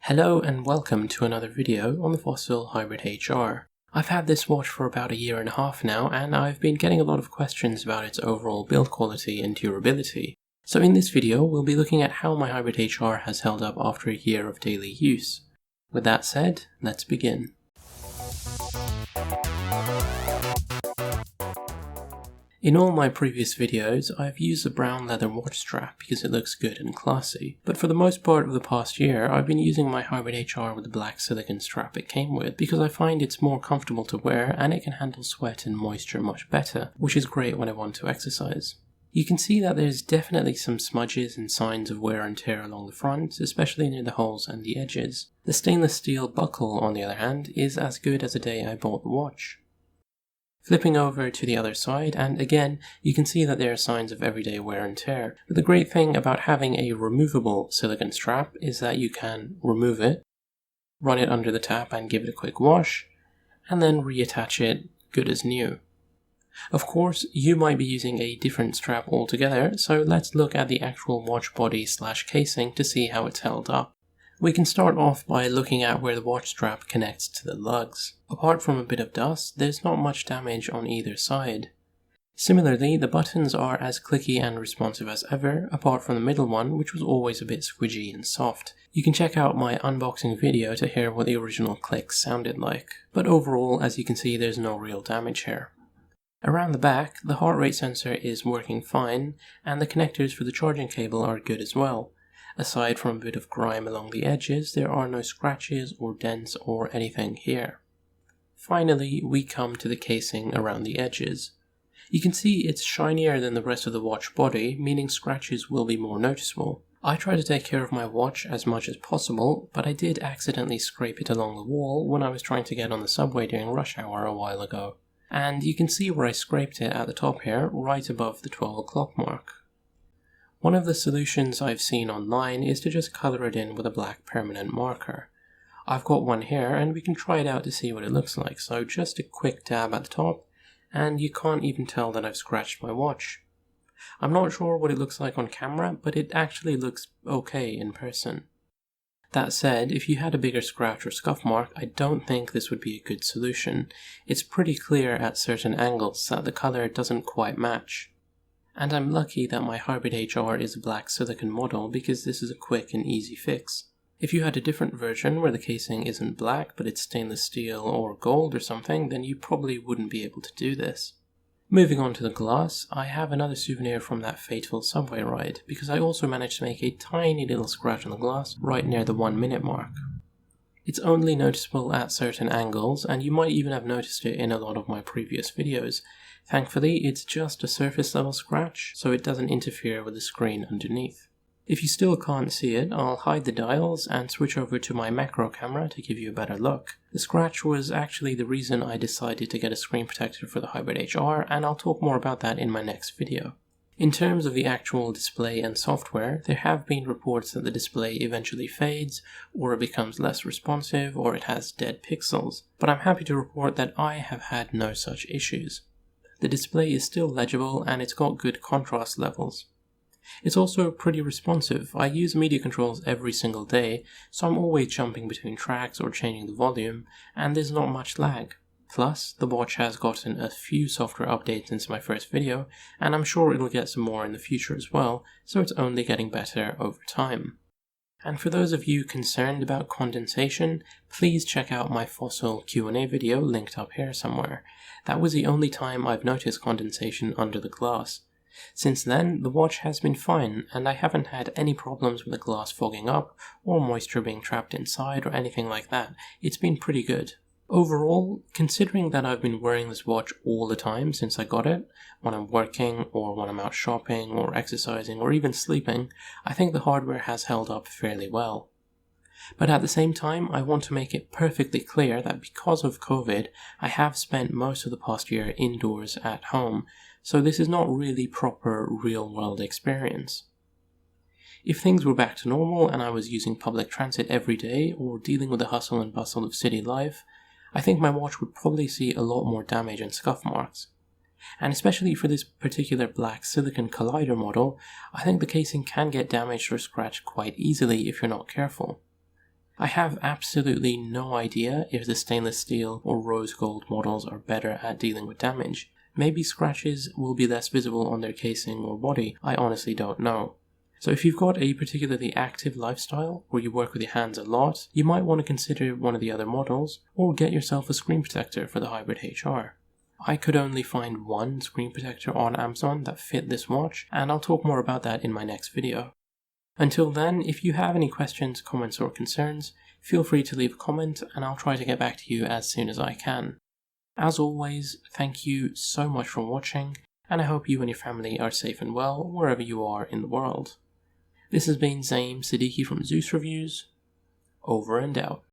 Hello and welcome to another video on the Fossil Hybrid HR. I've had this watch for about a year and a half now, and I've been getting a lot of questions about its overall build quality and durability. So in this video, we'll be looking at how my Hybrid HR has held up after a year of daily use. With that said, let's begin. In all my previous videos, I've used a brown leather watch strap because it looks good and classy, but for the most part of the past year, I've been using my Hybrid HR with the black silicone strap it came with because I find it's more comfortable to wear and it can handle sweat and moisture much better, which is great when I want to exercise. You can see that there's definitely some smudges and signs of wear and tear along the front, especially near the holes and the edges. The stainless steel buckle, on the other hand, is as good as the day I bought the watch. Flipping over to the other side, and again, you can see that there are signs of everyday wear and tear. But the great thing about having a removable silicone strap is that you can remove it, run it under the tap and give it a quick wash, and then reattach it good as new. Of course, you might be using a different strap altogether, so let's look at the actual watch body / casing to see how it's held up. We can start off by looking at where the watch strap connects to the lugs. Apart from a bit of dust, there's not much damage on either side. Similarly, the buttons are as clicky and responsive as ever, apart from the middle one, which was always a bit squidgy and soft. You can check out my unboxing video to hear what the original click sounded like. But overall, as you can see, there's no real damage here. Around the back, the heart rate sensor is working fine, and the connectors for the charging cable are good as well. Aside from a bit of grime along the edges, there are no scratches or dents or anything here. Finally, we come to the casing around the edges. You can see it's shinier than the rest of the watch body, meaning scratches will be more noticeable. I try to take care of my watch as much as possible, but I did accidentally scrape it along the wall when I was trying to get on the subway during rush hour a while ago. And you can see where I scraped it at the top here, right above the 12 o'clock mark. One of the solutions I've seen online is to just colour it in with a black permanent marker. I've got one here and we can try it out to see what it looks like, so just a quick dab at the top and you can't even tell that I've scratched my watch. I'm not sure what it looks like on camera, but it actually looks okay in person. That said, if you had a bigger scratch or scuff mark, I don't think this would be a good solution. It's pretty clear at certain angles that the colour doesn't quite match. And I'm lucky that my Hybrid HR is a black silicone model because this is a quick and easy fix. If you had a different version where the casing isn't black but it's stainless steel or gold or something, then you probably wouldn't be able to do this. Moving on to the glass, I have another souvenir from that fateful subway ride because I also managed to make a tiny little scratch on the glass right near the 1 minute mark. It's only noticeable at certain angles, and you might even have noticed it in a lot of my previous videos. Thankfully, it's just a surface level scratch, so it doesn't interfere with the screen underneath. If you still can't see it, I'll hide the dials and switch over to my macro camera to give you a better look. The scratch was actually the reason I decided to get a screen protector for the Hybrid HR, and I'll talk more about that in my next video. In terms of the actual display and software, there have been reports that the display eventually fades, or it becomes less responsive, or it has dead pixels, but I'm happy to report that I have had no such issues. The display is still legible and it's got good contrast levels. It's also pretty responsive. I use media controls every single day, so I'm always jumping between tracks or changing the volume, and there's not much lag. Plus, the watch has gotten a few software updates since my first video, and I'm sure it'll get some more in the future as well, so it's only getting better over time. And for those of you concerned about condensation, please check out my Fossil Q&A video linked up here somewhere. That was the only time I've noticed condensation under the glass. Since then, the watch has been fine, and I haven't had any problems with the glass fogging up, or moisture being trapped inside, or anything like that. It's been pretty good. Overall, considering that I've been wearing this watch all the time since I got it, when I'm working, or when I'm out shopping, or exercising, or even sleeping, I think the hardware has held up fairly well. But at the same time, I want to make it perfectly clear that because of COVID, I have spent most of the past year indoors at home, so this is not really proper real-world experience. If things were back to normal and I was using public transit every day or dealing with the hustle and bustle of city life, I think my watch would probably see a lot more damage and scuff marks. And especially for this particular black silicone collider model, I think the casing can get damaged or scratched quite easily if you're not careful. I have absolutely no idea if the stainless steel or rose gold models are better at dealing with damage. Maybe scratches will be less visible on their casing or body, I honestly don't know. So if you've got a particularly active lifestyle, or you work with your hands a lot, you might want to consider one of the other models, or get yourself a screen protector for the Hybrid HR. I could only find one screen protector on Amazon that fit this watch, and I'll talk more about that in my next video. Until then, if you have any questions, comments or concerns, feel free to leave a comment and I'll try to get back to you as soon as I can. As always, thank you so much for watching, and I hope you and your family are safe and well wherever you are in the world. This has been Zaeem Siddiqui from Zeus Reviews, over and out.